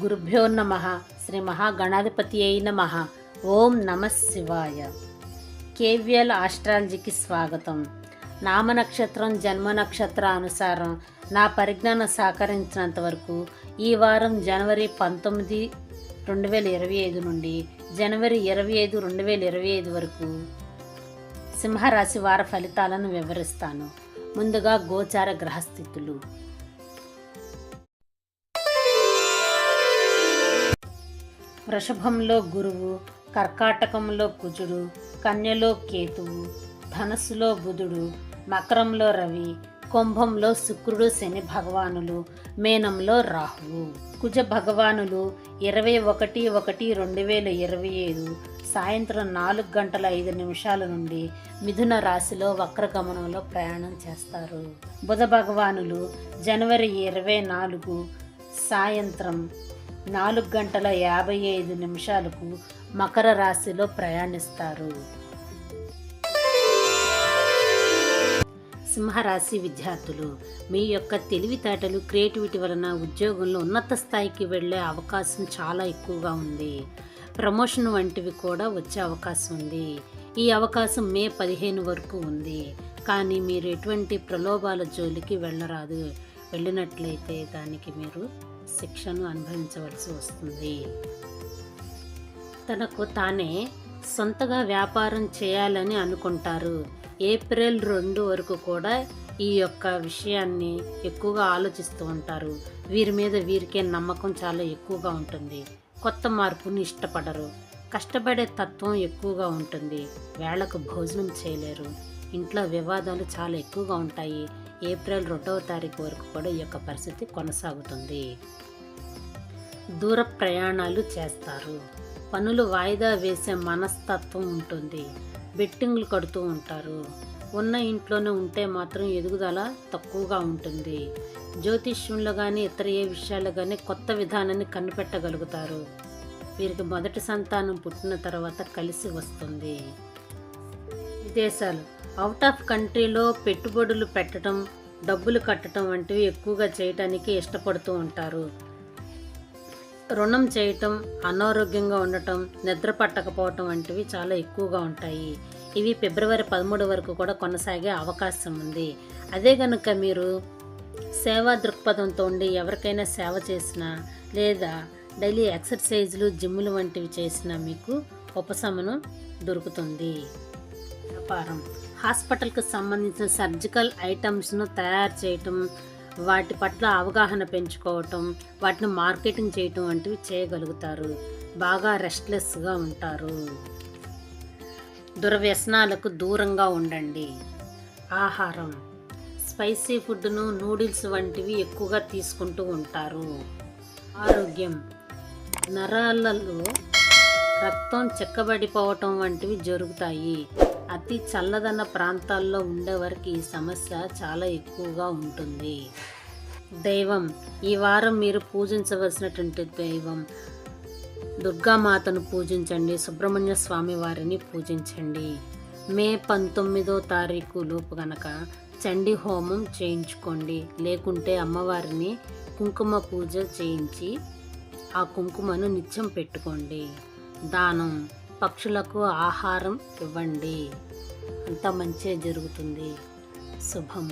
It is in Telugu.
గురుభ్యో నమః. శ్రీ మహాగణాధిపతి అయి నమః. ఓం నమః శివాయ. కేవ్యల్ ఆస్ట్రాలజీకి స్వాగతం. నామ నక్షత్రం జన్మ నక్షత్ర అనుసారం నా పరిజ్ఞానం సహకరించినంత వరకు ఈ వారం జనవరి 19, 2025 నుండి జనవరి 25, 2025 వరకు సింహరాశి వార ఫలితాలను వివరిస్తాను. ముందుగా గోచార గ్రహస్థితులు. వృషభంలో గురువు, కర్కాటకంలో కుజుడు, కన్యలో కేతువు, ధనస్సులో బుధుడు, మకరంలో రవి, కుంభంలో శుక్రుడు శని భగవానులు, మేనంలో రాహువు. కుజ భగవానులు 21/1/2025 సాయంత్రం 4:05 నుండి మిథున రాశిలో వక్రగమనంలో ప్రయాణం చేస్తారు. బుధ భగవానులు జనవరి 24 సాయంత్రం 4:55 మకర రాశిలో ప్రయాణిస్తారు. సింహరాశి విద్యార్థులు, మీ యొక్క తెలివితేటలు, క్రియేటివిటీ వలన ఉద్యోగంలో ఉన్నత స్థాయికి వెళ్ళే అవకాశం చాలా ఎక్కువగా ఉంది. ప్రమోషన్ వంటివి కూడా వచ్చే అవకాశం ఉంది. ఈ అవకాశం మే 15 వరకు ఉంది. కానీ మీరు ఎటువంటి ప్రలోభాల జోలికి వెళ్ళరాదు. వెళ్ళినట్లయితే దానికి మీరు శిక్షను అనుభవించవలసి వస్తుంది. తనకు తానే సొంతగా వ్యాపారం చేయాలని అనుకుంటారు. ఏప్రిల్ 2 వరకు కూడా ఈ యొక్క విషయాన్ని ఎక్కువగా ఆలోచిస్తూ ఉంటారు. వీరి మీద వీరికే నమ్మకం చాలా ఎక్కువగా ఉంటుంది. కొత్త మార్పుని ఇష్టపడరు. కష్టపడే తత్వం ఎక్కువగా ఉంటుంది. వేళకు భోజనం చేయలేరు. ఇంట్లో వివాదాలు చాలా ఎక్కువగా ఉంటాయి. ఏప్రిల్ 2వ తారీఖు వరకు కూడా ఈ యొక్క పరిస్థితి కొనసాగుతుంది. దూర ప్రయాణాలు చేస్తారు. పనులు వాయిదా వేసే మనస్తత్వం ఉంటుంది. బెట్టింగ్లు కడుతూ ఉంటారు. ఉన్న ఇంట్లోనే ఉంటే మాత్రం ఎదుగుదల తక్కువగా ఉంటుంది. జ్యోతిష్యంలో కానీ ఇతర ఏ విషయాల్లో కానీ కొత్త విధానాన్ని కనిపెట్టగలుగుతారు. వీరికి మొదటి సంతానం పుట్టిన తర్వాత కలిసి వస్తుంది. విదేశాలు, అవుట్ ఆఫ్ కంట్రీలో పెట్టుబడులు పెట్టడం, డబ్బులు కట్టడం వంటివి ఎక్కువగా చేయటానికి ఇష్టపడుతూ ఉంటారు. రుణం చేయటం, అనారోగ్యంగా ఉండటం, నిద్ర పట్టకపోవటం వంటివి చాలా ఎక్కువగా ఉంటాయి. ఇవి ఫిబ్రవరి 13 వరకు కూడా కొనసాగే అవకాశం ఉంది. అదే కనుక మీరు సేవా దృక్పథంతో ఉండి ఎవరికైనా సేవ చేసినా లేదా డైలీ ఎక్సర్సైజులు, జిమ్ములు వంటివి చేసినా మీకు ఉపశమనం దొరుకుతుంది. వ్యాపారం, హాస్పిటల్కి సంబంధించిన సర్జికల్ ఐటమ్స్ను తయారు చేయటం, వాటి పట్ల అవగాహన పెంచుకోవటం, వాటిని మార్కెటింగ్ చేయటం వంటివి చేయగలుగుతారు. బాగా రెస్ట్లెస్గా ఉంటారు. దుర్వ్యసనాలకు దూరంగా ఉండండి. ఆహారం, స్పైసీ ఫుడ్ను, నూడిల్స్ వంటివి ఎక్కువగా తీసుకుంటూ ఉంటారు. ఆరోగ్యం, నరాలలో రక్తం చిక్కబడిపోవటం వంటివి జరుగుతాయి. అతి చల్లదన ప్రాంతాల్లో ఉండేవారికి ఈ సమస్య చాలా ఎక్కువగా ఉంటుంది. దైవం, ఈ వారం మీరు పూజించవలసినటువంటి దైవం దుర్గామాతను పూజించండి. సుబ్రహ్మణ్య స్వామి వారిని పూజించండి. మే 19వ తారీఖు లోపు గనక చండీ హోమం చేయించుకోండి. లేకుంటే అమ్మవారిని కుంకుమ పూజ చేయించి ఆ కుంకుమను నిత్యం పెట్టుకోండి. దానం, పక్షులకు ఆహారం ఇవ్వండి. అంత మంచి జరుగుతుంది. శుభం.